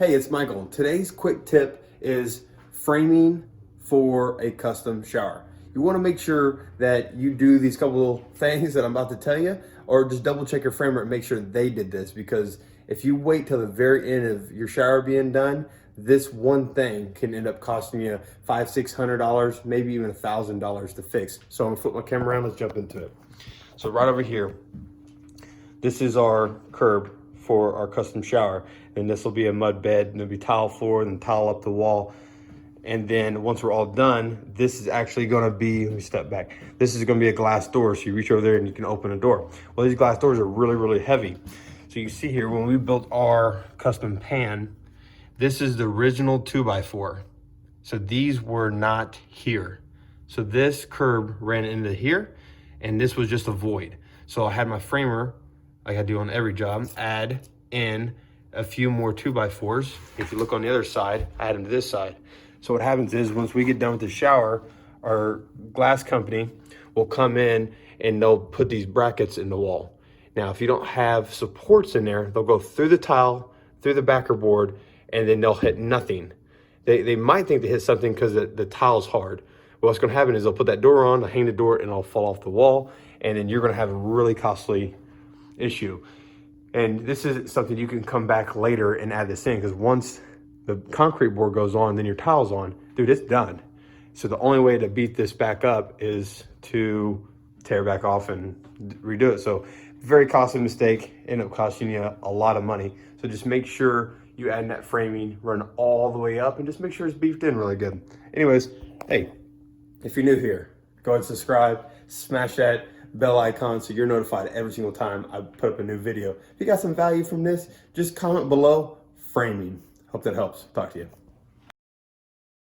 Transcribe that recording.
Hey, it's Michael. Today's quick tip is framing for a custom shower. You want to make sure that you do these couple things that I'm about to tell you, or just double check your framer and make sure they did this, because if you wait till the very end of your shower being done, this one thing can end up costing you $500-600, maybe even $1,000 to fix. So I'm gonna flip my camera around, let's jump into it. So right over here, this is our curb for our custom shower, and this will be a mud bed, and there'll be tile floor and tile up the wall. And then once we're all done, this is actually going to be, let me step back, this is going to be a glass door, so you reach over there and you can open a door. Well, these glass doors are really heavy. So you see here, when we built our custom pan, this is the original 2x4. So these were not here. So this curb ran into here, and this was just a void. So I had my framer, like I do on every job, add in a few more 2x4s. If you look on the other side, add them to this side. So what happens is, once we get done with the shower, our glass company will come in and they'll put these brackets in the wall. Now, if you don't have supports in there, they'll go through the tile, through the backer board, and then they'll hit nothing. They might think they hit something because the tile's hard. What's gonna happen is they'll put that door on, they'll hang the door, and it'll fall off the wall, and then you're gonna have a really costly issue. And this is something you can come back later and add this in, because once the concrete board goes on, then your tile's on, dude, it's done. So the only way to beat this back up is to tear it back off and redo it. So very costly mistake, end up costing you a lot of money. So just make sure you add in that framing, run all the way up, and just make sure it's beefed in really good. Anyways, hey, if you're new here, go ahead and subscribe, smash that bell icon so you're notified every single time I put up a new video. If you got some value from this, just comment below, framing. Hope that helps. Talk to you.